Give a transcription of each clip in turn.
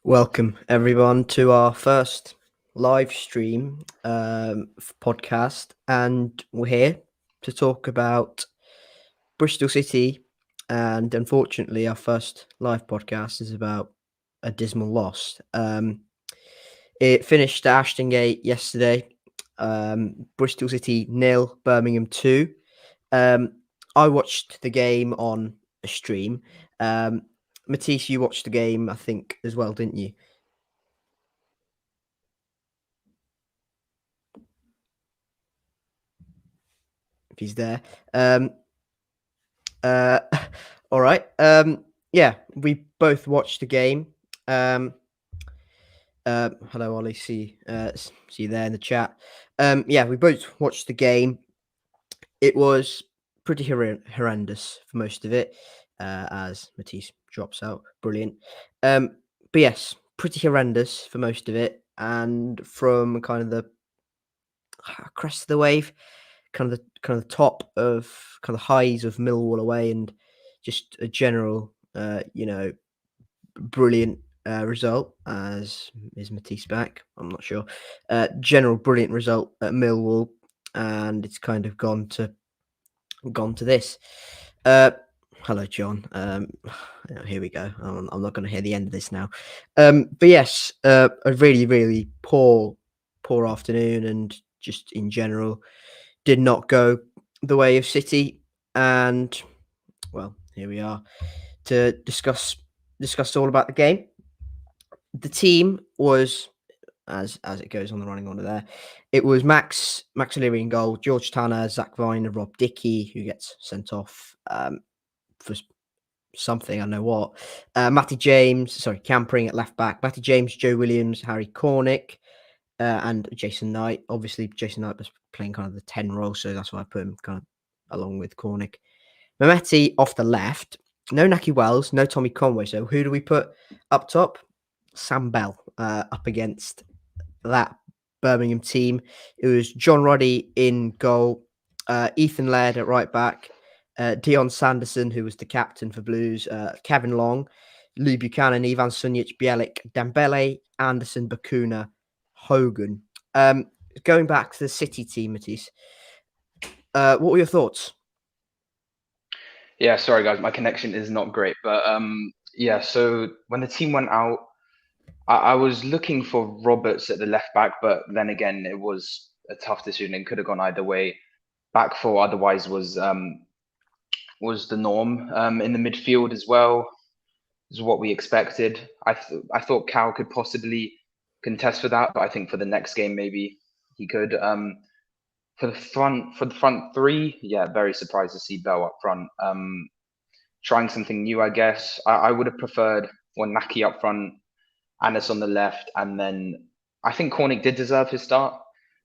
Welcome everyone to our first live stream podcast, and we're here to talk about Bristol City. And unfortunately, our first live podcast is about a dismal loss. It finished at Ashton Gate yesterday. Bristol City 0, Birmingham 2. Um, I watched the game on a stream. Matisse, you watched the game, I think, as well, didn't you? If he's there. Uh, all right. Yeah, we both watched the game. Hello, Ollie. See you there in the chat. Yeah, we both watched the game. It was pretty horrendous for most of it, as Matisse drops out. Brilliant. But yes, pretty horrendous for most of it, and from kind of the crest of the wave, kind of the top of kind of highs of Millwall away, and just a general, brilliant result. As is Matisse back? I'm not sure. General brilliant result at Millwall, and it's kind of gone to this. Hello, John. Here we go. I'm not going to hear the end of this now. But yes, a really, really poor afternoon, and just in general, did not go the way of City. And well, here we are to discuss all about the game. The team was, as it goes on the running order there, it was Max O'Leary in goal, George Tanner, Zach Viner, Rob Dickey, who gets sent off for something, I don't know what. Campering at left back, Matty James, Joe Williams, Harry Cornick, and Jason Knight. Obviously, Jason Knight was playing kind of the 10 role, so that's why I put him kind of along with Cornick. Mehmeti off the left. No Naki Wells, no Tommy Conway. So who do we put up top? Sam Bell up against that Birmingham team. It was John Roddy in goal, Ethan Laird at right back, Dion Sanderson, who was the captain for Blues, Kevin Long, Lou Buchanan, Ivan Sunic, Bielik, Dembele, Anderson, Bakuna, Hogan. Going back to the City team, Matisse, what were your thoughts? Yeah, sorry guys, my connection is not great, but yeah. So when the team went out, I was looking for Roberts at the left back, but then again, it was a tough decision. It could have gone either way. Back four, otherwise, was the norm in the midfield as well. Is what we expected. I thought Cal could possibly contest for that, but I think for the next game maybe he could. For the front three, yeah, very surprised to see Bell up front. Trying something new, I guess. I would have preferred one Naki up front, Anis on the left, and then I think Cornick did deserve his start.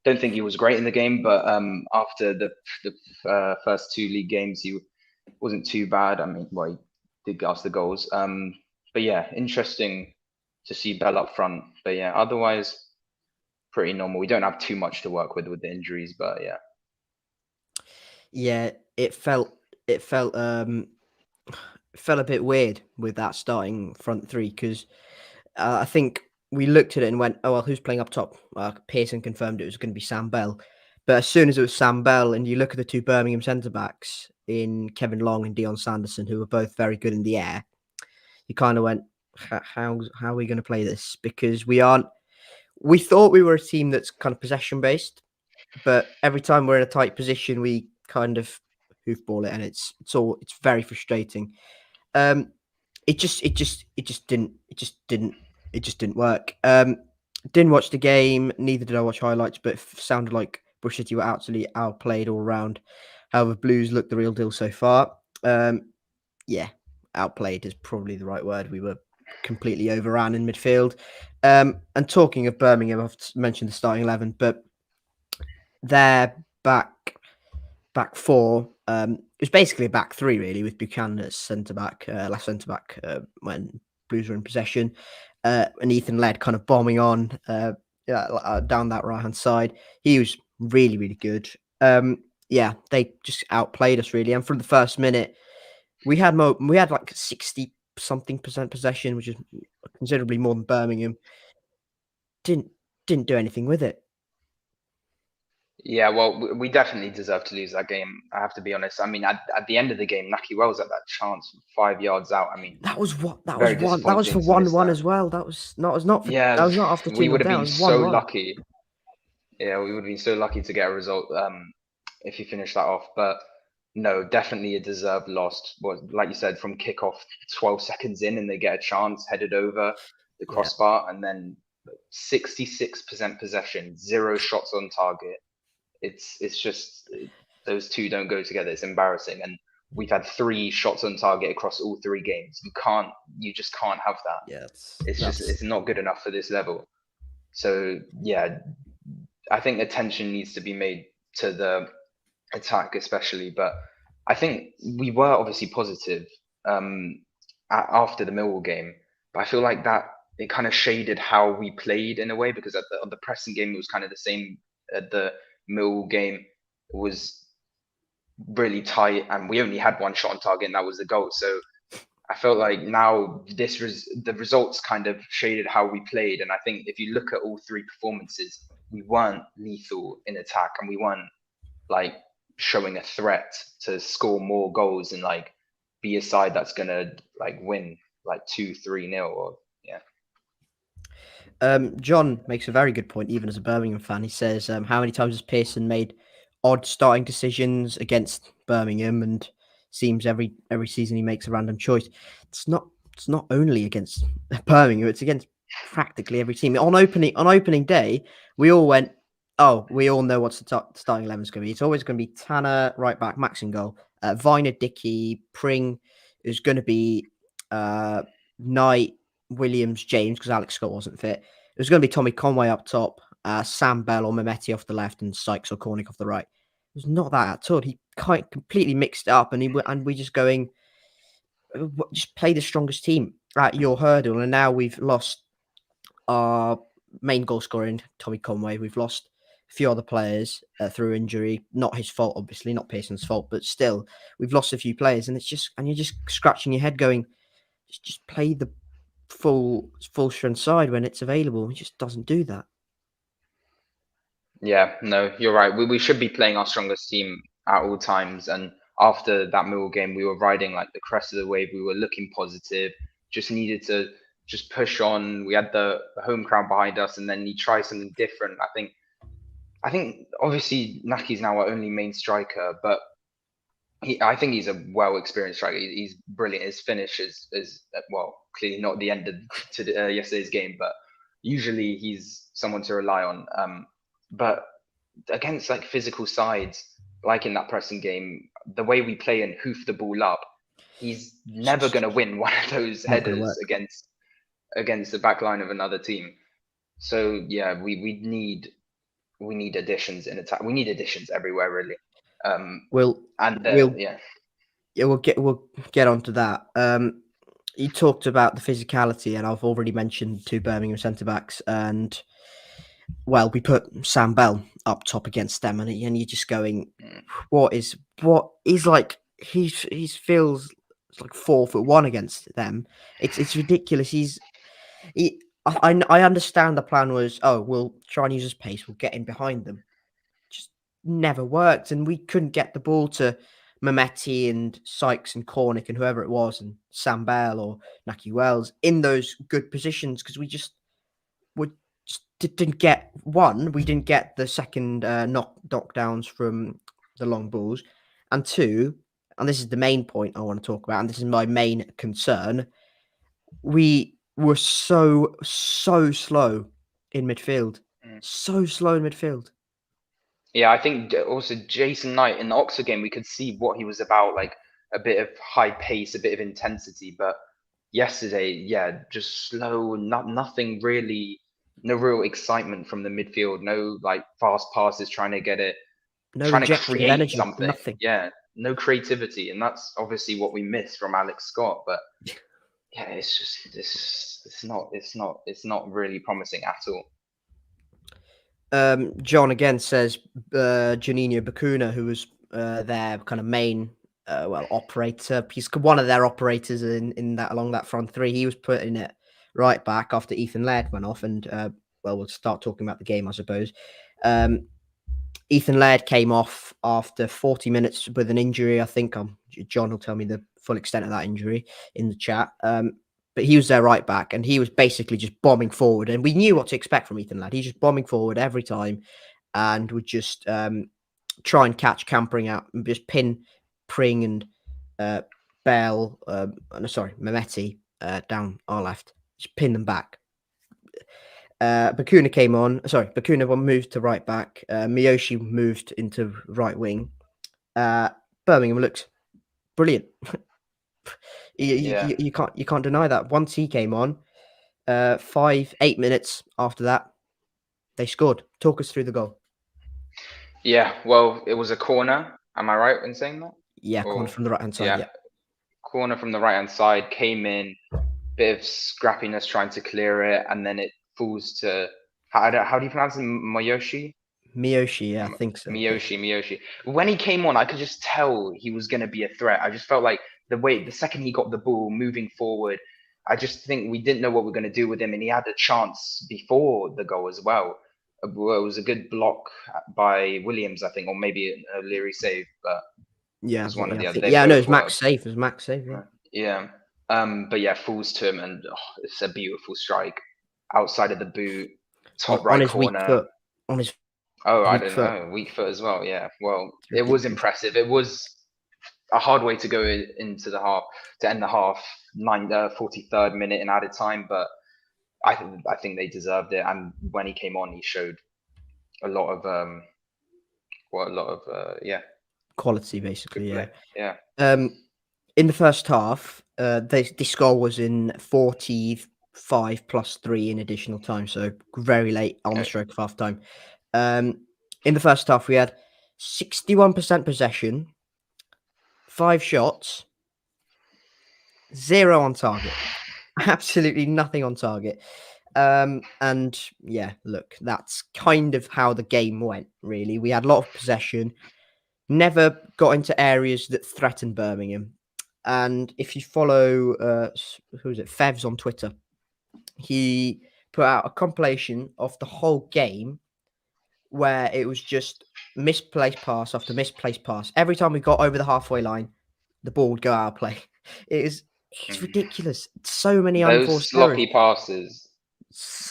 Don't think he was great in the game, but after the first two league games, he wasn't too bad. I mean, well, he did get us the goals. But yeah, interesting to see Bell up front. But yeah, otherwise, pretty normal. We don't have too much to work with the injuries, but yeah. Yeah, it felt felt a bit weird with that starting front three, because I think we looked at it and went, "Oh well, who's playing up top?" Pearson confirmed it was going to be Sam Bell, but as soon as it was Sam Bell, and you look at the two Birmingham centre backs in Kevin Long and Dion Sanderson, who were both very good in the air, you kind of went, "How are we going to play this?" Because we aren't. We thought we were a team that's kind of possession based, but every time we're in a tight position, we kind of hoofball it, and it's very frustrating. It just didn't work. Didn't watch the game, neither did I watch highlights, but it sounded like Bush City were absolutely outplayed all round. However, Blues looked the real deal so far. Yeah, outplayed is probably the right word. We were completely overran in midfield. And talking of Birmingham, I've mentioned the starting 11, but their back four, it was basically a back three, really, with Buchanan as centre back, left centre back, when Blues were in possession, and Ethan Laird kind of bombing on down that right hand side. He was really, really good. Yeah, they just outplayed us, really. And from the first minute, we had like 60 something percent possession, which is considerably more than Birmingham. Didn't do anything with it. Yeah, well, we definitely deserve to lose that game. I have to be honest. I mean, at the end of the game, Naki Wells had that chance from 5 yards out. I mean, That was what that was very one. That was for disappointing to miss 1-1 that. as well. That was not for. That Yeah, was not after we 2-0 would have down. It been was so 1-1. lucky. Yeah, we would have been so lucky to get a result if you finish that off. But no, definitely a deserved loss. Well, like you said, from kickoff 12 seconds in, and they get a chance headed over the Yeah. crossbar, and then 66% possession, 0 shots on target. It's just those two don't go together. It's embarrassing, and we've had 3 shots on target across all 3 games. You just can't have that. Yeah, It's not good enough for this level. So yeah, I think attention needs to be made to the attack, especially. But I think we were obviously positive after the Millwall game, but I feel like that it kind of shaded how we played in a way, because at the Preston game it was kind of the same. At the Millwall game it was really tight, and we only had 1 shot on target, and that was the goal. So I felt like now the results kind of shaded how we played, and I think if you look at all 3 performances, we weren't lethal in attack, and we weren't like showing a threat to score more goals and like be a side that's gonna like win like 2-3-0 or yeah. John makes a very good point, even as a Birmingham fan. He says, how many times has Pearson made odd starting decisions against Birmingham, and seems every season he makes a random choice. It's not only against Birmingham, it's against practically every team. On opening day, we all went, oh, we all know what the starting 11 is going to be. It's always going to be Tanner, right back, Max in goal, Viner, Dickey, Pring is going to be Knight, Williams, James, because Alex Scott wasn't fit. It was going to be Tommy Conway up top, Sam Bell or Mehmeti off the left, and Sykes or Cornick off the right. It was not that at all. He quite completely mixed it up, and we just going, just play the strongest team at your hurdle. And now we've lost our main goal scorer in Tommy Conway. We've lost a few other players through injury. Not his fault, obviously, not Pearson's fault, but still, we've lost a few players, and you're just scratching your head, going, just play the full strength side when it's available. He just doesn't do that. Yeah, no, you're right. We should be playing our strongest team at all times. And after that Millwall game, we were riding like the crest of the wave. We were looking positive. Just needed to just push on. We had the home crowd behind us, and then you try something different. I think obviously Naki's now our only main striker, but I think he's a well experienced striker. He's brilliant. His finish is well, clearly not the end of yesterday's game, but usually he's someone to rely on. But against like physical sides, like in that Preston game, the way we play and hoof the ball up, he's never going to win one of those headers against the back line of another team. So yeah, we need additions in attack. We need additions everywhere, really. We'll get onto that. You talked about the physicality, and I've already mentioned 2 Birmingham centre backs, and well, we put Sam Bell up top against them, and you're just going, what is like he feels like 4'1" against them. It's ridiculous. I understand the plan was, oh, we'll try and use his pace, we'll get in behind them. Just never worked, and we couldn't get the ball to Mehmeti and Sykes and Cornick and whoever it was, and Sam Bell or Naki Wells in those good positions, because we just didn't get one. We didn't get the second knockdowns from the long balls, and 2, and this is the main point I want to talk about, and this is my main concern. We were so slow in midfield. So slow in midfield. Yeah, I think also Jason Knight in the Oxford game, we could see what he was about, like a bit of high pace, a bit of intensity. But yesterday, yeah, just slow, nothing really, no real excitement from the midfield, no like fast passes trying to get it, no trying to injection of create energy, something. nothing. Yeah, no creativity, and that's obviously what we miss from Alex Scott. But yeah, it's just it's not really promising at all. John again says Juninho Bacuna, who was their kind of main operator. He's one of their operators in that along that front 3. He was putting it right back after Ethan Laird went off, and well, we'll start talking about the game, I suppose. Ethan Laird came off after 40 minutes with an injury. I think John will tell me the full extent of that injury in the chat. But he was their right back, and he was basically just bombing forward. And we knew what to expect from Ethan Laird. He's just bombing forward every time, and would just try and catch Campering out and just pin Pring and Bell, Mehmeti down our left. Just pin them back. Bakuna came on. Sorry, Bakuna moved to right back. Miyoshi moved into right wing. Birmingham looks brilliant. You can't deny that. Once he came on, 8 minutes after that, they scored. Talk us through the goal. Yeah, well, it was a corner. Am I right in saying that? Yeah, corner from the right hand side. Yeah, corner from the right hand side, came in, bit of scrappiness trying to clear it, and then it falls to how do you pronounce it? Miyoshi, yeah, I think so. Miyoshi. When he came on, I could just tell he was going to be a threat. I just felt like the second he got the ball moving forward, I just think we didn't know what we were going to do with him, and he had a chance before the goal as well. It was a good block by Williams, I think, or maybe an O'Leary save, but yeah, it was one of the other. Yeah, no, it was Max save. It was Max save. Yeah. But yeah, falls to him, and it's a beautiful strike outside of the boot, top right on his corner. Weak foot. On his I don't know, weak foot as well. Yeah, well, it was impressive. It was a hard way to go into the half, to end the half, 43rd minute in added time, but I think they deserved it. And when he came on, he showed a lot of quality, basically. Yeah. In the first half, this goal was in 45 plus 3 in additional time, so very late on the stroke of half time. In the first half, we had 61% possession, 5 shots, 0 on target, absolutely nothing on target. And yeah, look, that's kind of how the game went, really. We had a lot of possession, never got into areas that threatened Birmingham. And if you follow, Fevs on Twitter, he put out a compilation of the whole game where it was just misplaced pass after misplaced pass. Every time we got over the halfway line, the ball would go out of play. It's ridiculous. So many those sloppy passes.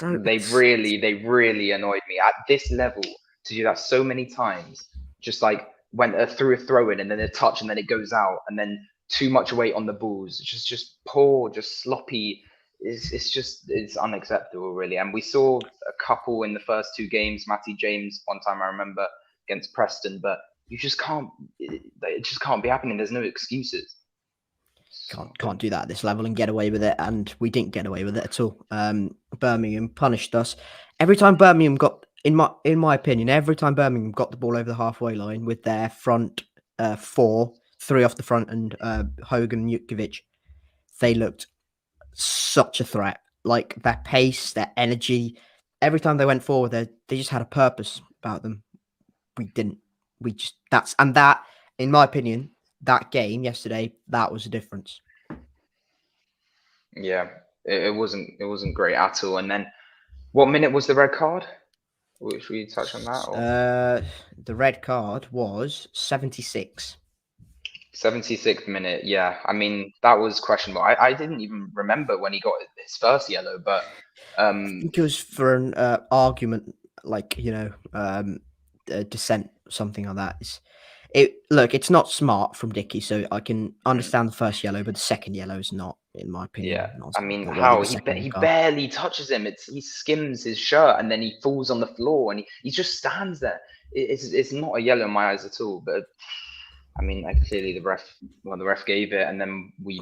They really annoyed me at this level to do that so many times. Just like went through a throw in and then a touch and then it goes out and then too much weight on the balls. Just poor, just sloppy. It's unacceptable, really. And we saw a couple in the first 2 games. Matty James, one time I remember against Preston, but you just can't. It just can't be happening. There's no excuses. Can't do that at this level and get away with it, and we didn't get away with it at all. Birmingham punished us every time. Birmingham got, in my opinion, every time Birmingham got the ball over the halfway line with their front 4, 3 off the front, and Hogan and Jutkiewicz, they looked such a threat. Like their pace, their energy. Every time they went forward, they just had a purpose about them. We didn't. That, in my opinion, that game yesterday, that was the difference. Yeah, it wasn't great at all. And then, what minute was the red card? Should we touch on that? Or? The red card was 76. 76th minute. Yeah, I mean that was questionable. I didn't even remember when he got his first yellow, but I think it was for an argument, like dissent, something like that. It's not smart from Dickey, so I can understand the first yellow, but the second yellow is not, in my opinion. Yeah, I mean, how he barely touches him. He skims his shirt and then he falls on the floor and he just stands there. It's not a yellow in my eyes at all. But I mean, clearly the ref gave it, and then we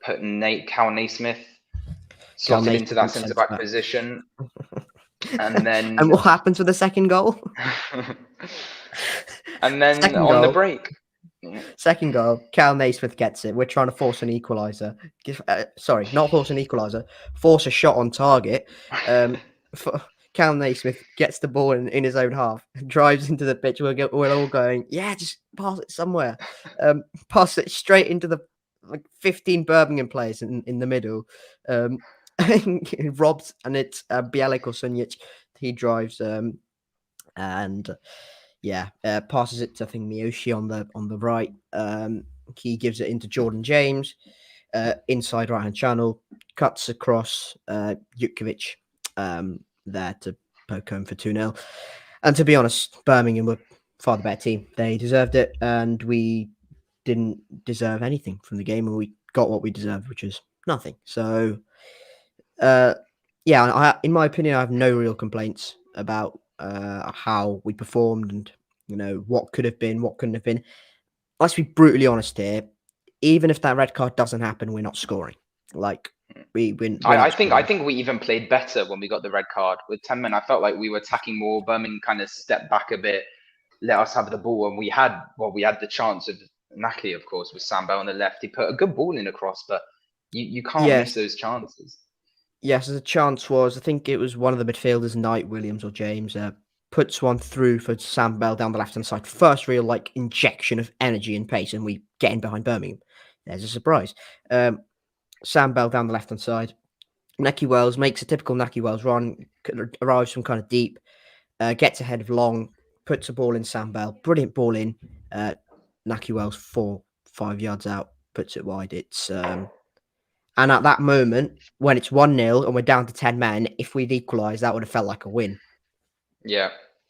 put Cal Naismith slotted into that centre back position, and then and what happens with the second goal? And then the break. Second goal, Cal Naismith gets it. We're trying to force an equaliser. Not force an equaliser. Force a shot on target. Cal Naismith gets the ball in his own half, drives into the pitch. We're all going, yeah, just pass it somewhere. Pass it straight into the 15 Birmingham players in the middle. robbed, and it's Bielik or Sunjic. He drives and passes it to, I think, Miyoshi on the right. He gives it into Jordan James, inside right hand channel, cuts across Jutkiewicz there to poke home for 2-0. And to be honest, Birmingham were far the better team. They deserved it, and we didn't deserve anything from the game, and we got what we deserved, which was nothing. So, in my opinion, I have no real complaints about how we performed and, what could have been, what couldn't have been. Let's be brutally honest here. Even if that red card doesn't happen, we're not scoring. Like, we're I not think scoring. we even played better when we got the red card with 10 men. I felt like we were attacking more. Birmingham kind of stepped back a bit, let us have the ball, and we had the chance of Naki, of course, with Sam Bell on the left. He put a good ball in across, but you can't miss Yes. those chances. Yes, the chance was, I think it was one of the midfielders, Knight, Williams, or James, puts one through for Sam Bell down the left-hand side. First real, injection of energy and pace, and we get in behind Birmingham. There's a surprise. Sam Bell down the left-hand side. Naki Wells makes a typical Naki Wells run, arrives from kind of deep, gets ahead of Long, puts a ball in Sam Bell. Brilliant ball in. Naki Wells 4-5 yards out, puts it wide. It's... And at that moment, when it's 1-0 and we're down to 10 men, if we'd equalised, that would have felt like a win. Yeah,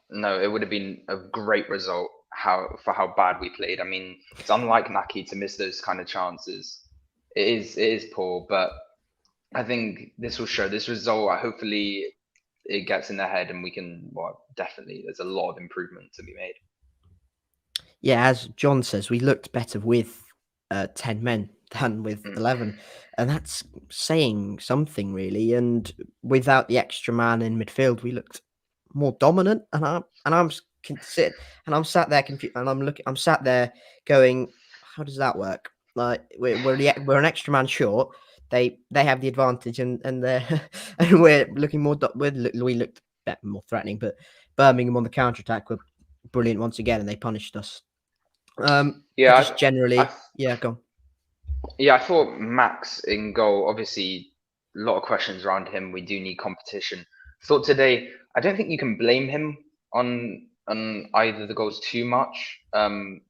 no, it would have been a great result for how bad we played. I mean, it's unlike Naki to miss those kind of chances. It is poor, but I think this will show this result. Hopefully, it gets in their head, and we can. Well, definitely, there's a lot of improvement to be made. Yeah, as John says, we looked better with 10 men than with 11, and that's saying something, really. And without the extra man in midfield, we looked more dominant. And I'm sat there confused, and I'm sat there going, how does that work? Like, we're an extra man short. They have the advantage, and they're and we're looking more. We looked more threatening, but Birmingham on the counter attack were brilliant once again, and they punished us. Yeah, Just generally, go on. Yeah, I thought Max in goal. Obviously, a lot of questions around him. We do need competition. Thought today, I don't think you can blame him on either the goals too much. He Obviously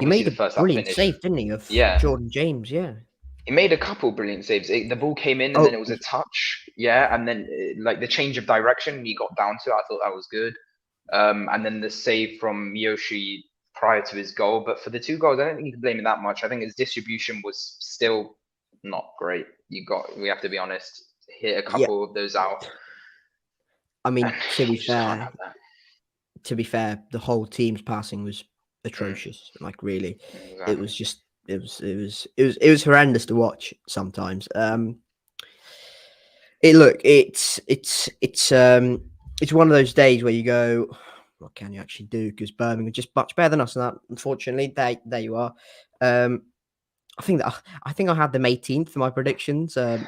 made the a first half brilliant finish. save, didn't he, of Yeah, Jordan James? Yeah. he made a couple brilliant saves. The ball came in and then Oh, it was a touch. Yeah, and then like the change of direction he got down to, I thought that was good. And then the save from Yoshi prior to his goal. But for the two goals, I don't think you can blame him that much. I think his distribution was still not great. We have to be honest, hit a yeah. couple of those out. I mean, to be You just can't fair, have that. the whole team's passing was atrocious. Like, really, it Exactly. was just it was horrendous to watch sometimes. It's one of those days where you go, what can you actually do? Because Birmingham are just much better than us, and that, unfortunately, there you are. I think I had them 18th for my predictions. They're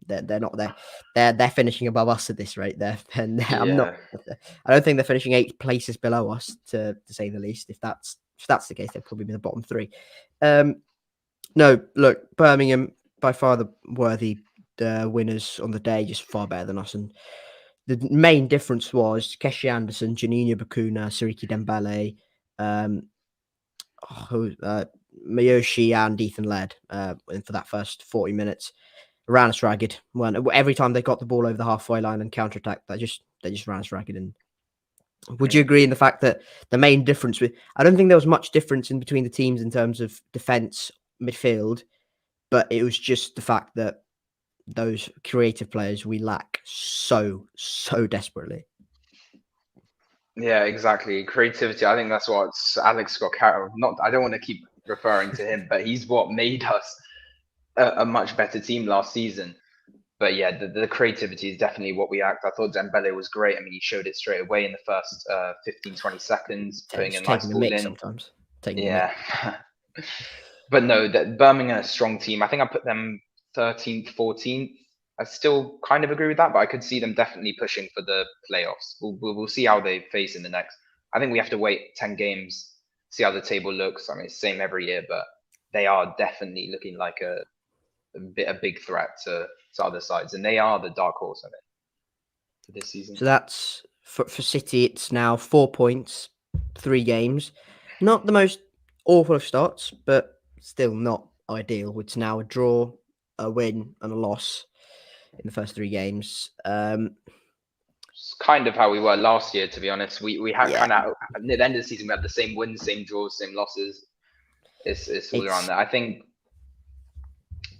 not there. They're finishing above us at this rate. I'm not. Yeah. I don't think they're finishing 8 places below us, to say the least. If that's the case, they'll probably be in the bottom 3. No, look, Birmingham by far the worthy winners on the day, just far better than us. And the main difference was Keshi Anderson, Janina Bakuna, Siriki Dembele, Miyoshi and Ethan Laird for that first 40 minutes. Ran us ragged. Every time they got the ball over the halfway line and counter-attack, they just ran us ragged. And would you agree in the fact that the main difference I don't think there was much difference in between the teams in terms of defense, midfield, but it was just the fact that those creative players we lack so desperately. Yeah, exactly. Creativity. I think that's what Alex Scott Carroll. Not. I don't want to keep referring to him, but he's what made us a much better team last season. But yeah, the creativity is definitely what we act. I thought Dembele was great. I mean, he showed it straight away in the first 15, 20 seconds, putting a Just nice taking the ball mic in. sometimes. Taking the mic. Yeah. But no, that Birmingham are a strong team. I think I put them 13th, 14th. I still kind of agree with that, but I could see them definitely pushing for the playoffs. We'll see how they face in the next. I think we have to wait 10 games, see how the table looks. I mean, it's the same every year, but they are definitely looking like a big threat to other sides, and they are the dark horse, I think, for this season. So that's for City. It's now 4 points, 3 games. Not the most awful of starts, but still not ideal. It's now a draw, a win, and a loss in the first 3 games. It's kind of how we were last year, to be honest. We had Yeah, kind of near the end of the season we had the same wins, same draws, same losses. It's all around it's there. I think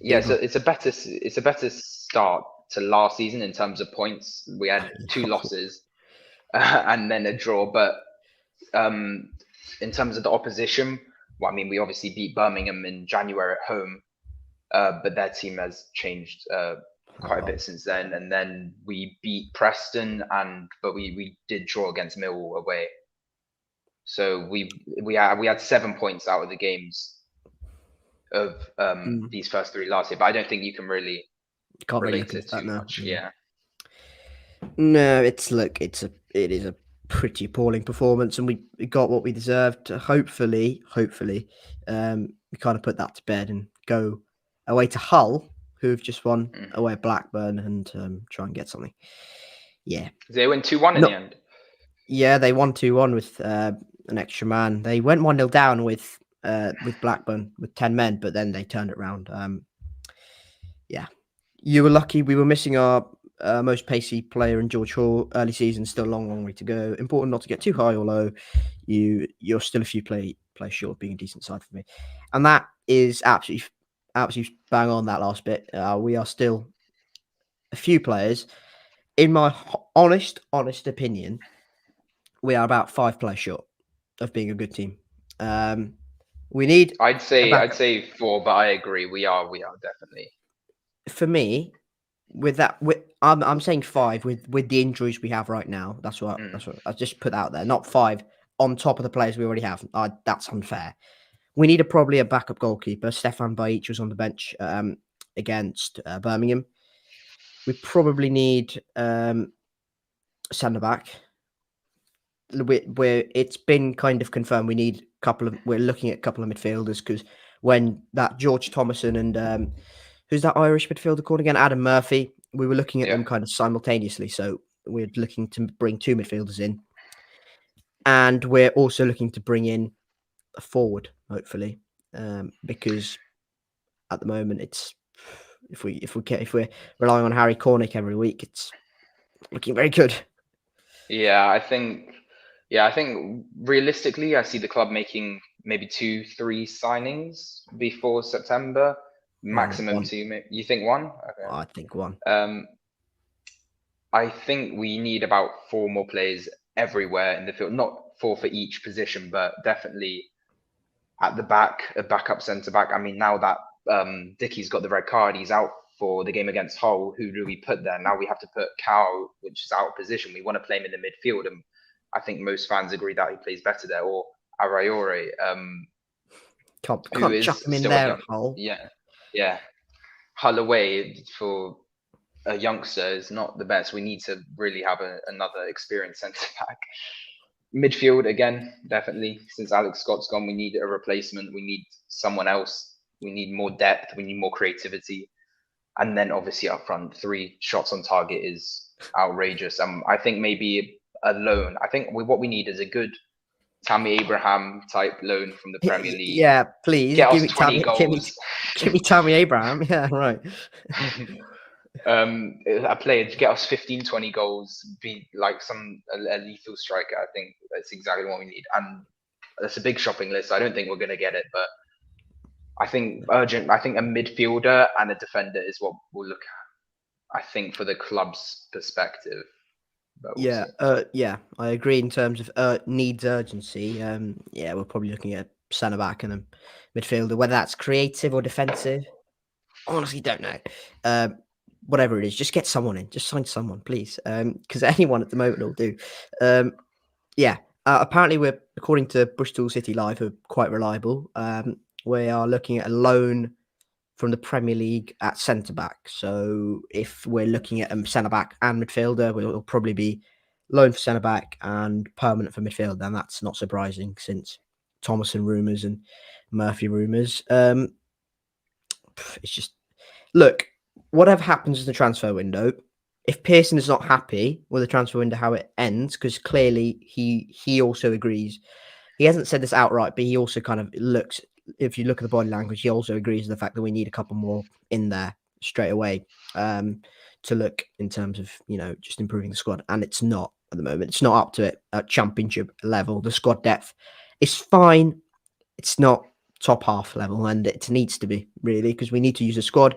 yeah, so it's a better start to last season in terms of points. We had 2 losses and then a draw, but in terms of the opposition, well, I mean, we obviously beat Birmingham in January at home, but their team has changed quite a bit since then. And then we beat Preston, but we did draw against Millwall away. So we had 7 points out of the games of these first 3 last year, but I don't think you can really can't really relate look it at that too now. much. Yeah. No, it is a pretty appalling performance, and we got what we deserved. Hopefully, we kind of put that to bed and go away to Hull, who've just won away at Blackburn, and try and get something. Yeah, they went 2-1 in the end. Yeah, they won 2-1 with an extra man. They went 1-0 down with Blackburn with 10 men, but then they turned it around. Yeah, you were lucky. We were missing our most pacey player in George Hall. Early season, still a long way to go. Important not to get too high or low. You're still a few players short of being a decent side for me, and that is absolutely bang on that last bit. We are still a few players. In my honest opinion, we are about 5 players short of being a good team. We need. I'd say 4, but I agree. We are definitely. For me, with that, I'm saying 5 with the injuries we have right now. That's what I just put out there. Not 5 on top of the players we already have. That's unfair. We need probably a backup goalkeeper. Stefan Bajic was on the bench against Birmingham. We probably need centre back. It's been kind of confirmed we need we're looking at a couple of midfielders, because when that George Thomason and who's that Irish midfielder called again? Adam Murphy. We were looking at them kind of simultaneously. So we're looking to bring 2 midfielders in. And we're also looking to bring in a forward, hopefully. Because at the moment it's if we're relying on Harry Cornick every week, it's looking very good. Yeah, I think realistically I see the club making maybe 2-3 signings before September. Maximum 2. You think 1? Okay. I think 1. I think we need about 4 more players everywhere in the field. Not 4 for each position, but definitely at the back, a backup centre back. I mean, now that Dickie's got the red card, he's out for the game against Hull. Who do we put there? Now we have to put Cal, which is out of position. We want to play him in the midfield, and I think most fans agree that he plays better there. Or Arayore, can't chuck him in there at Hull. Yeah. Hull away for a youngster is not the best. We need to really have another experienced centre back. Midfield again, definitely. Since Alex Scott's gone, we need a replacement. We need someone else. We need more depth. We need more creativity. And then obviously up front, 3 shots on target is outrageous. I think maybe a loan. I think what we need is a good Tammy Abraham type loan from the Premier League. Yeah, please. Give me 20 goals. Give me Tammy Abraham. Yeah, right. A player to get us 15-20 goals, be like a lethal striker. I think that's exactly what we need, and that's a big shopping list. I don't think we're going to get it, but I think a midfielder and a defender is what we'll look at, I think, for the club's perspective. Yeah, I agree in terms of needs urgency. We're probably looking at centre back and a midfielder, whether that's creative or defensive. Honestly, don't know. Whatever it is, just get someone in. Just sign someone, please. Because anyone at the moment will do. Apparently, we're, according to Bristol City Live, who are quite reliable. We are looking at a loan from the Premier League at centre back. So if we're looking at a centre back and midfielder, we'll probably be loan for centre back and permanent for midfield. And that's not surprising since Thomason rumours and Murphy rumours. It's just look, whatever happens in the transfer window, if Pearson is not happy with the transfer window how it ends, because clearly he also agrees. He hasn't said this outright, but he also kind of looks. If you look at the body language, he also agrees with the fact that we need a couple more in there straight away to look in terms of just improving the squad, and it's not at the moment. It's not up to it at championship level. The squad depth is fine. It's not top half level, and it needs to be really because we need to use a squad,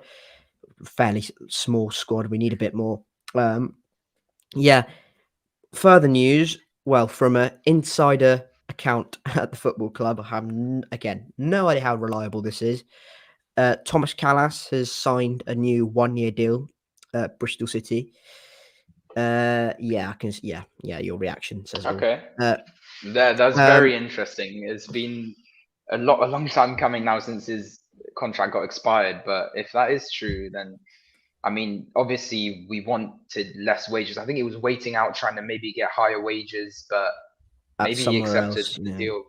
fairly small squad. We need a bit more. Yeah. Further news. Well, from an insider account at the football club, I have again no idea how reliable this is. Thomas Callas has signed a new 1-year deal at Bristol City. Yeah, I can. Yeah. Your reaction says it all. Okay, that's very interesting. It's been a long time coming now since his contract got expired. But if that is true, then I mean, obviously we wanted less wages. I think he was waiting out, trying to maybe get higher wages, but at maybe he somewhere accepted else. the Yeah. deal.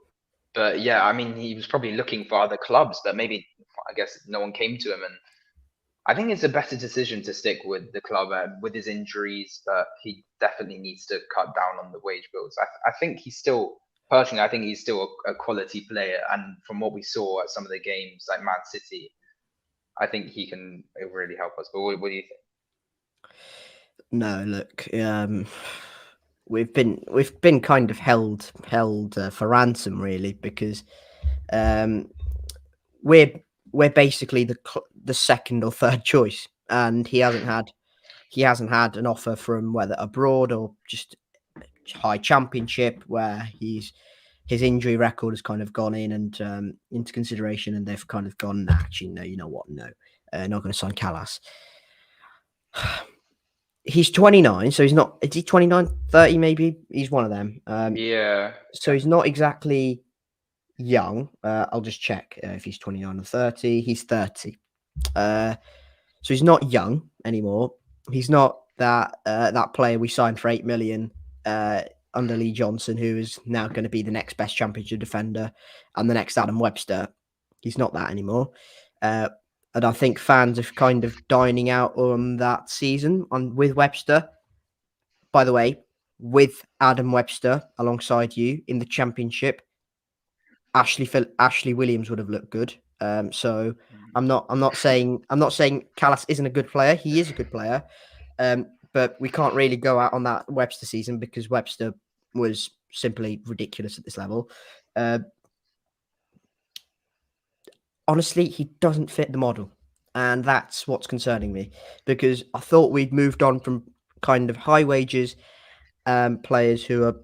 But yeah, I mean, he was probably looking for other clubs, but maybe I guess no one came to him. And I think it's a better decision to stick with the club with his injuries, but he definitely needs to cut down on the wage bills. I think he's still, personally, I think he's still a quality player. And from what we saw at some of the games like Man City, I think he can really help us. But what do you think? No, look. We've been kind of held for ransom really because um, we're we're basically the second or third choice, and he hasn't had an offer from whether abroad or just high championship where his injury record has kind of gone in and into consideration, and they've kind of gone, nah, actually, no, you know what, no, not going to sign Callas. He's 29, so he's not. Is he 29, 30 maybe? He's one of them. Yeah. So he's not exactly young. I'll just check if he's 29 or 30. He's 30. So he's not young anymore. He's not that player we signed for 8 million under Lee Johnson, who is now going to be the next best championship defender and the next Adam Webster. He's not that anymore. And I think fans are kind of dining out on that season with Webster. By the way, with Adam Webster alongside you in the championship, Ashley Williams would have looked good. So I'm not saying Callas isn't a good player. He is a good player. But we can't really go out on that Webster season because Webster was simply ridiculous at this level. Honestly, he doesn't fit the model. And that's what's concerning me because I thought we'd moved on from kind of high wages players who are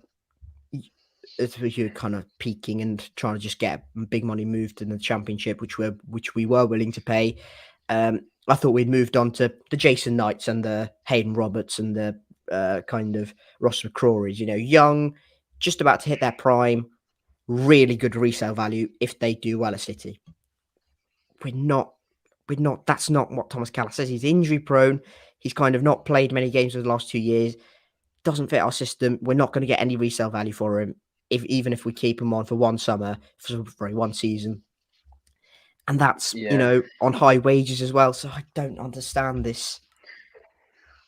kind of peaking and trying to just get big money moved in the championship, which we were willing to pay. I thought we'd moved on to the Jason Knights and the Hayden Roberts and the kind of Ross McCrorys, young, just about to hit their prime, really good resale value if they do well at City. We're not. That's not what Thomas Callas says. He's injury prone. He's kind of not played many games for the last 2 years. Doesn't fit our system. We're not going to get any resale value for him, even if we keep him on for one summer, for one season. And that's, on high wages as well. So I don't understand this.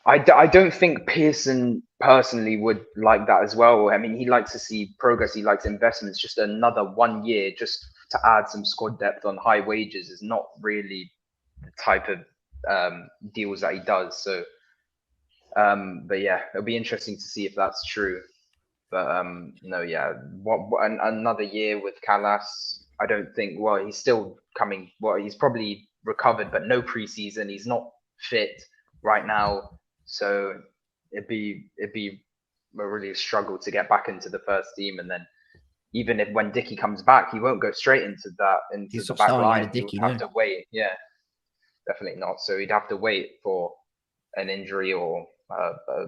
I don't think Pearson personally would like that as well. I mean, he likes to see progress. He likes investments. Just another 1 year just to add some squad depth on high wages is not really the type of deals that he does. So, but yeah, it'll be interesting to see if that's true. But no, yeah, another year with Callas? I don't think. Well, he's still coming. Well, he's probably recovered, but no preseason. He's not fit right now. So it'd be a really struggle to get back into the first team, and then even if when Dicky comes back, he won't go straight into He's the not back starting out line. of He would Dicky, have no. to wait. Yeah, definitely not. So he'd have to wait for an injury or a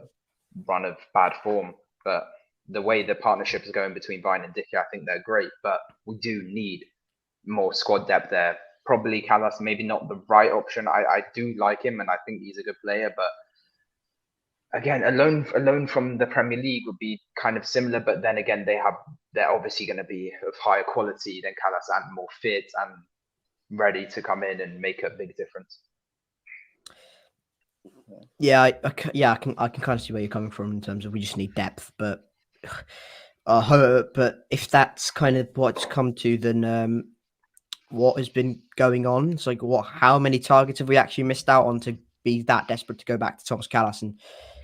run of bad form. But the way the partnership is going between Vine and Dicky, I think they're great. But we do need more squad depth there. Probably Callas, maybe not the right option. I do like him and I think he's a good player, but again, alone from the Premier League would be kind of similar, but then again, they're obviously going to be of higher quality than Callas and more fit and ready to come in and make a big difference. Yeah, I can kind of see where you're coming from in terms of we just need depth, but but if that's kind of what's come to, then what has been going on? It's like how many targets have we actually missed out on to be that desperate to go back to Thomas Callas and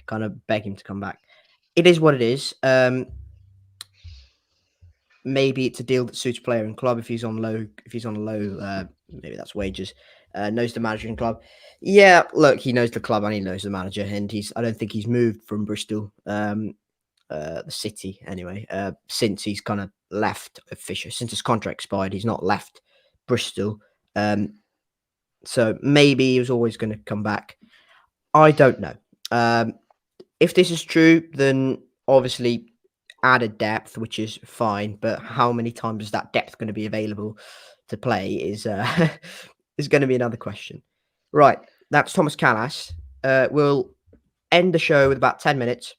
kind of beg him to come back? It is what it is. Maybe it's a deal that suits player and club. If he's on low, maybe that's wages. Knows the manager and club. Yeah, look, he knows the club and he knows the manager, and I don't think he's moved from Bristol, the city anyway. Since he's kind of left Fisher, since his contract expired, he's not left Bristol. So maybe he was always going to come back. I don't know. If this is true, then obviously added depth, which is fine. But how many times is that depth going to be available to play is is going to be another question. Right, that's Thomas Callas. We'll end the show with about 10 minutes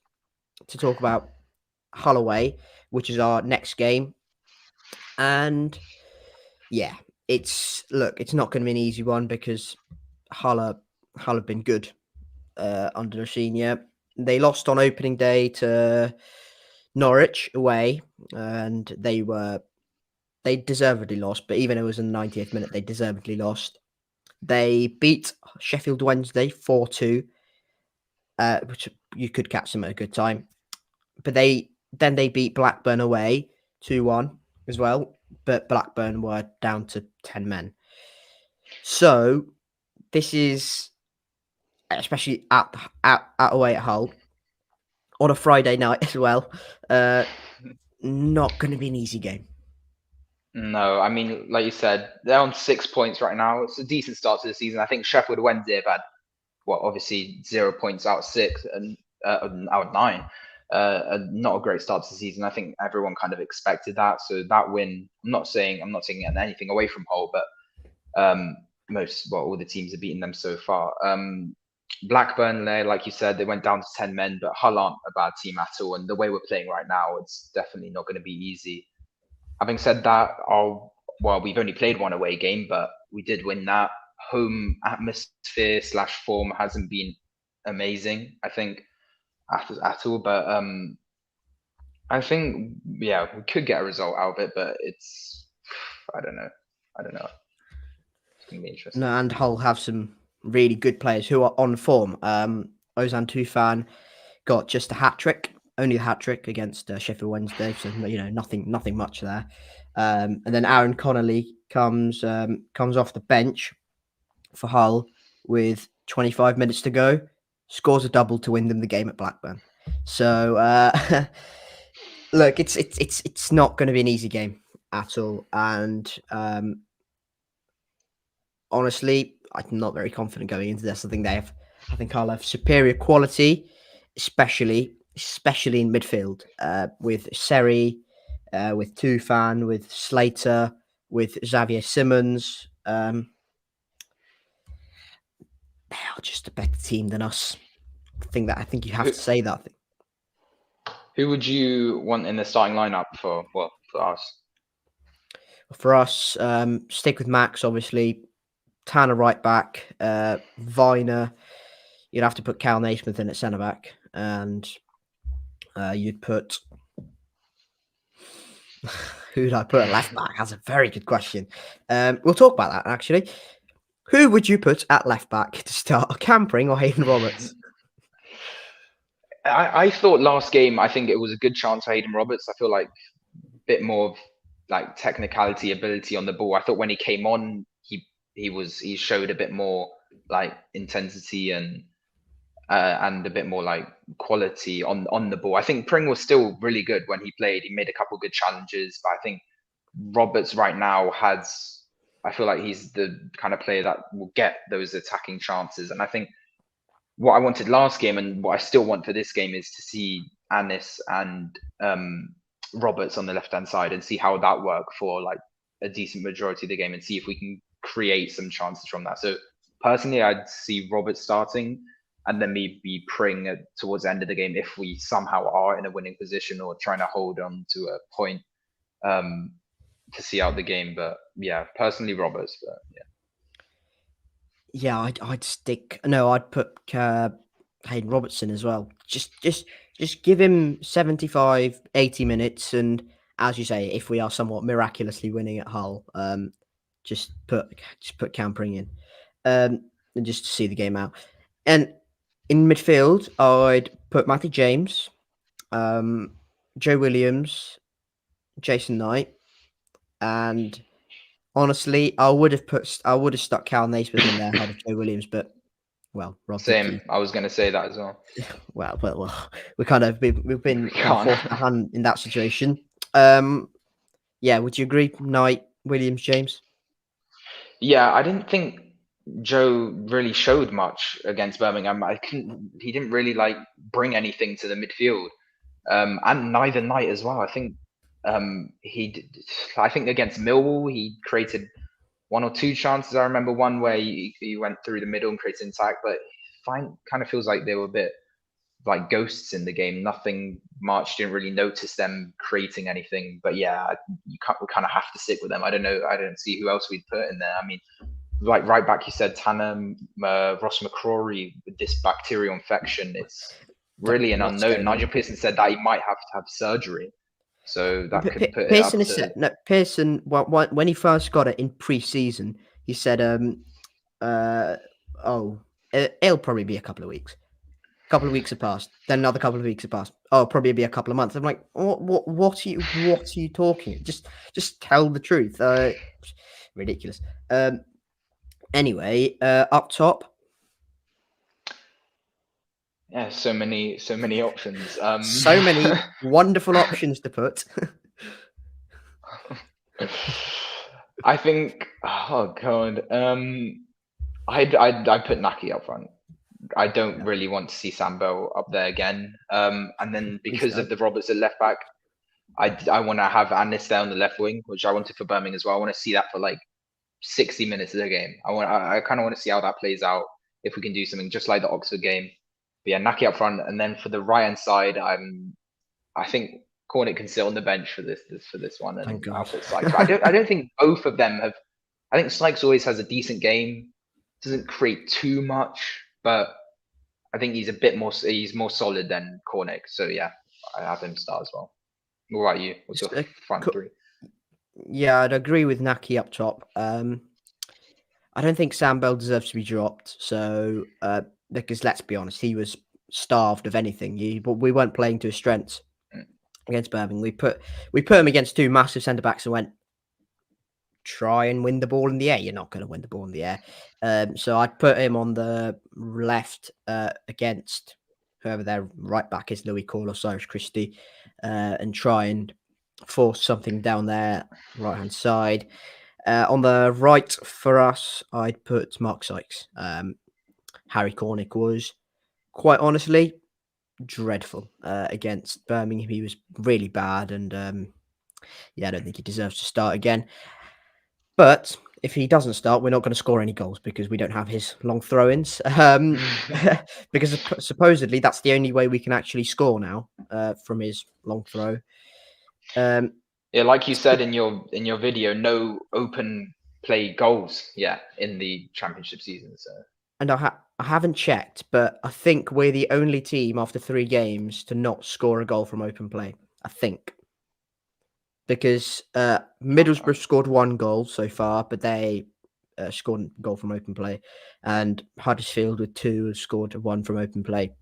to talk about Hull away, which is our next game. And yeah, it's not going to be an easy one because Hull have been good under the senior. They lost on opening day to Norwich away, and they deservedly lost. But even though it was in the 90th minute, they deservedly lost. They beat Sheffield Wednesday 4-2, which you could catch them at a good time. But they beat Blackburn away 2-1 as well. But Blackburn were down to 10 men. So this is, especially at away at Hull on a Friday night as well, not going to be an easy game. No, I mean, like you said, they're on 6 points right now. It's a decent start to the season. I think Sheffield Wednesday have had, well, obviously 0 points out of 6 and out of 9. Not a great start to the season. I think everyone kind of expected that. So that win, I'm not saying anything away from Hull, but all the teams have beaten them so far. Blackburn, like you said, they went down to 10 men, but Hull aren't a bad team at all. And the way we're playing right now, it's definitely not going to be easy. Having said that, we've only played one away game, but we did win that. Home atmosphere / form hasn't been amazing, I think, at all. But I think, we could get a result out of it, but I don't know. It's gonna be interesting. No, and Hull have some really good players who are on form. Ozan Tufan got just a hat trick, only a hat trick against Sheffield Wednesday, so nothing much there. And then Aaron Connolly comes off the bench for Hull with 25 minutes to go, scores a double to win them the game at Blackburn. So look, it's not going to be an easy game at all, and honestly, I'm not very confident going into this. I think Hull have superior quality, especially in midfield, with Seri, with Tufan, with Slater, with Xavier Simmons. They are just a better team than us. I think you have to say that. Who would you want in the starting lineup for us? For us, stick with Max, obviously. Tanner right back, Viner. You'd have to put Cal Naismith in at centre back, and you'd put who'd I put at left back? That's a very good question. We'll talk about that actually. Who would you put at left back to start? Cam Pring or Hayden Roberts? I thought last game, I think it was a good chance for Hayden Roberts. I feel like a bit more of like technicality, ability on the ball. I thought when he came on, he showed a bit more like intensity and a bit more like quality on the ball. I think Pring was still really good when he played. He made a couple good challenges, but I think Roberts right now I feel like he's the kind of player that will get those attacking chances. And I think what I wanted last game and what I still want for this game is to see Anis and Roberts on the left-hand side and see how that work for like a decent majority of the game and see if we can create some chances from that. So personally, I'd see Roberts starting and then maybe Pring towards the end of the game if we somehow are in a winning position or trying to hold on to a point to see out the game. But yeah, personally Roberts. But yeah. Yeah, I'd stick. No, I'd put Hayden Robertson as well. Just give him 75, 80 minutes, and as you say, if we are somewhat miraculously winning at Hull, just put Campering in, and just to see the game out. And in midfield, I'd put Matty James, Joe Williams, Jason Knight, and honestly, I would have stuck Cal Naismith in there ahead of Joe Williams, but well, Rob did Same. keep. I was going to say that as well. Well, we've been Can't. forced a hand in that situation. Yeah, would you agree? Knight, Williams, James. Yeah, I didn't think Joe really showed much against Birmingham. He didn't really like bring anything to the midfield, and neither Knight as well. I think I think against Millwall he created one or two chances. I remember one where he went through the middle and created an attack, but kind of feels like they were a bit like ghosts in the game. Nothing much. Didn't really notice them creating anything. But yeah, we kind of have to stick with them. I don't know. I don't see who else we'd put in there. I mean, like right back, you said Tanner, Ross McCrory with this bacterial infection. It's really an unknown. Nigel Pearson said that he might have to have surgery. So that could put it up to... Pearson, when he first got it in pre-season, he said, it'll probably be a couple of weeks. A couple of weeks have passed. Then another couple of weeks have passed. Oh, probably be a couple of months. I'm like, what are you talking? Just tell the truth. Ridiculous. Anyway, up top. Yeah, so many options. So many wonderful options to put. I think. Oh god. I put Naki up front. I don't really want to see Sam Bell up there again. And then because of the Roberts at left back, I want to have Anis there on the left wing, which I wanted for Birmingham as well. I want to see that for like 60 minutes of the game. I kind of want to see how that plays out. If we can do something just like the Oxford game. But yeah, Naki up front, and then for the right hand side, I think Cornick can sit on the bench for this one, and I'll put Sykes. I don't think both of them have. I think Sykes always has a decent game, doesn't create too much, but I think he's more solid than Cornick. So yeah, I have him start as well. What about you? What's your front three? Yeah, I'd agree with Naki up top. I don't think Sam Bell deserves to be dropped. So because let's be honest, he was starved of anything. But we weren't playing to his strengths against Birmingham. We put him against two massive centre backs and went, try and win the ball in the air. You're not going to win the ball in the air. So I'd put him on the left against whoever their right back is, Louis Call or Cyrus Christie, and try and force something down there right hand side. On the right for us, I'd put Mark Sykes. Harry Cornick was, quite honestly, dreadful against Birmingham. He was really bad, and I don't think he deserves to start again. But if he doesn't start, we're not going to score any goals because we don't have his long throw-ins. Because supposedly that's the only way we can actually score now from his long throw. Yeah, like you said in your video, no open play goals in the championship season. So, and I haven't checked, but I think we're the only team after 3 games to not score a goal from open play. I think. Because Middlesbrough scored 1 goal so far, but they scored a goal from open play, and Huddersfield with 2 have scored 1 from open play.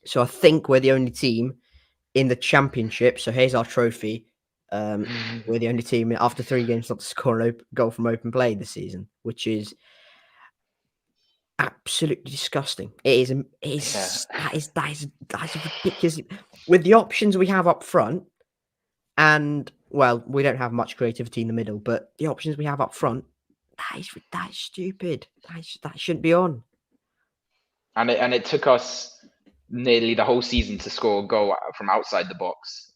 So I think we're the only team in the championship. So here's our trophy. We're the only team after 3 games not to score a goal from open play this season, which is absolutely disgusting. That is ridiculous. With the options we have up front, and well, we don't have much creativity in the middle, but the options we have up front, that is stupid. That shouldn't be on. And it took us nearly the whole season to score a goal from outside the box,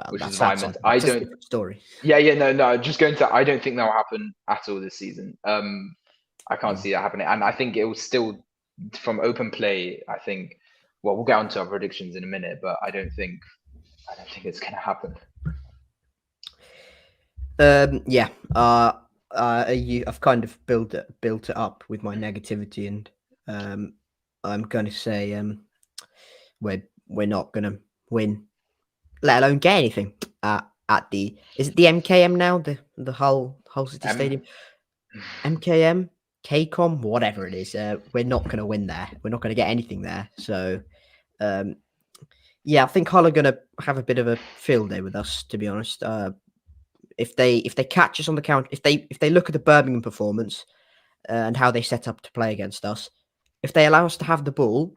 which is violent. I don't. Different story. No. Just going to. I don't think that will happen at all this season. I can't see that happening, and I think it will still from open play. I think. Well, we'll get onto our predictions in a minute, but I don't think it's going to happen. I've kind of built it up with my negativity, and I'm going to say we're not going to win, let alone get anything at the, is it the MKM now, the Hull City Stadium, MKM, KCOM, whatever it is. We're not going to win there. We're not going to get anything there. So yeah, I think Hull are going to have a bit of a field day with us, to be honest. If they catch us on the counter, if they look at the Birmingham performance and how they set up to play against us, if they allow us to have the ball,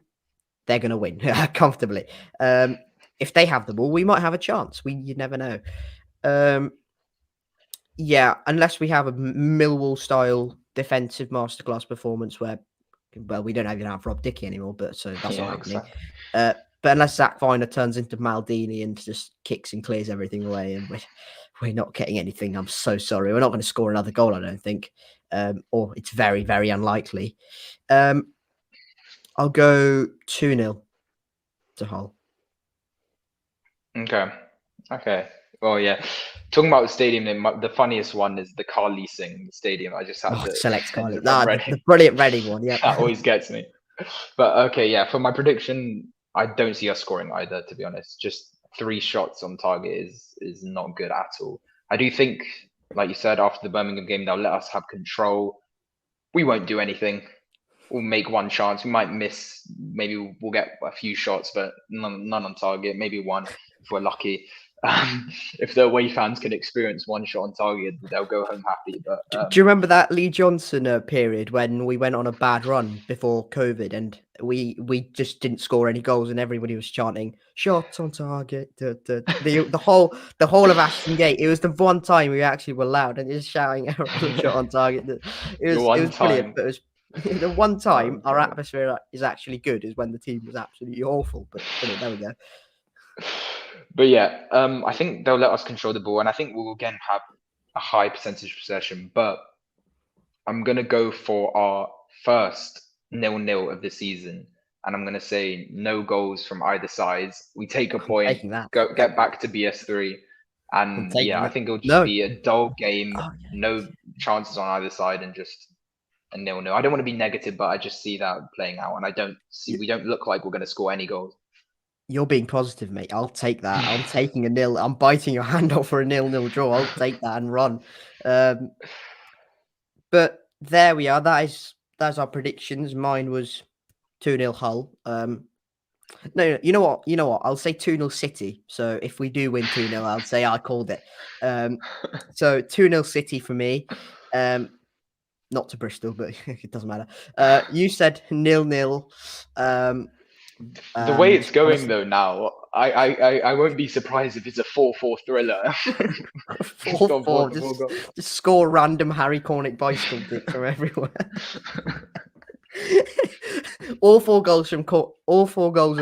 they're going to win comfortably. If they have the ball, we might have a chance. You never know. Yeah, unless we have a Millwall style defensive masterclass performance where, well, we don't even have Rob Dickie anymore, but so that's all right. Exactly. But unless Zach Viner turns into Maldini and just kicks and clears everything away, and we're not getting anything. I'm so sorry. We're not going to score another goal, I don't think. Or it's very, very unlikely. I'll go 2-0 to Hull. Okay. Well, yeah. Talking about the stadium, the funniest one is the car leasing stadium. I just have to select car. The brilliant Reading one. Yeah, that always gets me. But okay, yeah. For my prediction, I don't see us scoring either. To be honest, just 3 shots on target is not good at all. I do think, like you said, after the Birmingham game, they'll let us have control. We won't do anything. We'll make one chance. We might miss. Maybe we'll get a few shots, but none on target. Maybe one if we're lucky. If the away fans can experience one shot on target, they'll go home happy. But do you remember that Lee Johnson period when we went on a bad run before COVID and we just didn't score any goals and everybody was chanting shots on target? The whole of Ashton Gate. It was the one time we actually were loud and just shouting out shot on target. It was brilliant. But it was the one time our atmosphere is actually good is when the team was absolutely awful. But there we go. But yeah, I think they'll let us control the ball, and I think we'll again have a high percentage possession. But I'm gonna go for our first 0-0 of the season, and I'm gonna say no goals from either side. We take a point, get back to BS3, and yeah, I think it'll just be a dull game, no chances on either side, and just a 0-0. I don't want to be negative, but I just see that playing out, and we don't look like we're gonna score any goals. You're being positive, mate. I'll take that. I'm taking a 0. I'm biting your hand off for a 0-0 draw. I'll take that and run. But there we are. That's our predictions. Mine was 2-0 Hull. No, you know what? I'll say 2-0 City. So if we do win 2-0, I'll say I called it. So 2-0 City for me. Not to Bristol, but it doesn't matter. You said 0-0. The way it's going though now, I won't be surprised if it's a 4-4 thriller. 4-4, just score random Harry Cornick bicycle dick from everywhere. all four goals are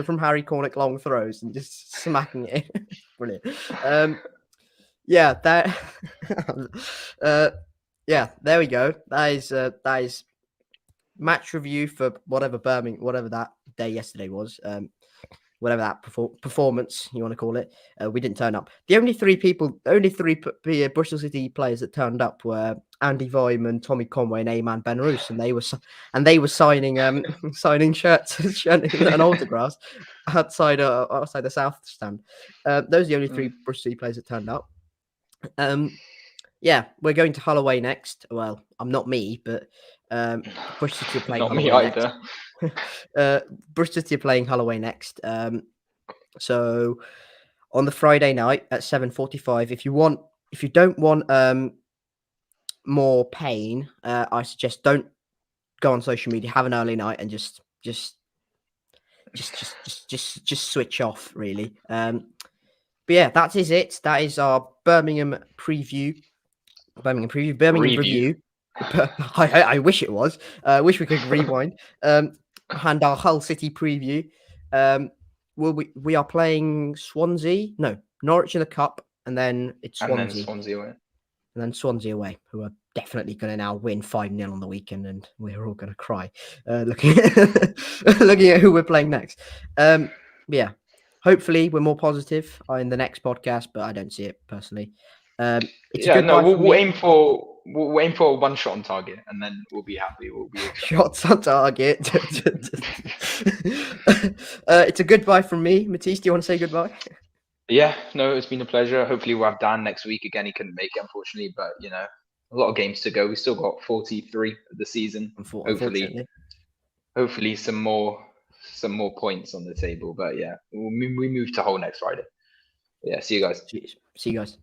from Harry Cornick long throws and just smacking it in. Brilliant. Yeah, there we go. That is match review for whatever that day yesterday was, whatever that performance you want to call it. We didn't turn up. The only three Bristol City players that turned up were Andy Vyman, Tommy Conway, and Ayman Benrous, and they were signing signing shirts and autographs outside the south stand. Those are the only 3 Bristol City players that turned up. Yeah, we're going to Holloway next. Well, I'm not me, but Bristol City are playing not me either. Bristol City are playing Holloway next. So on the Friday night at 7:45. If you don't want more pain, I suggest don't go on social media. Have an early night and just switch off, really. But yeah, that is it. That is our Birmingham review. I wish it was. Wish we could rewind. And our Hull City preview. We are playing Swansea. No, Norwich in the Cup, and then it's Swansea. And then Swansea away. And then Swansea away, who are definitely going to now win 5-0 on the weekend, and we're all going to cry looking at who we're playing next. Yeah, hopefully we're more positive in the next podcast, but I don't see it personally. We'll we'll aim for one shot on target, and then we'll be happy. We'll be excited. Shots on target. It's a goodbye from me. Matisse, do you want to say goodbye? Yeah, no, it's been a pleasure. Hopefully we'll have Dan next week. Again, he couldn't make it, unfortunately, but a lot of games to go. We still got 43 of the season. Unfortunately. Hopefully some more points on the table. But yeah, we move to Hull next Friday. Yeah, see you guys. See you guys.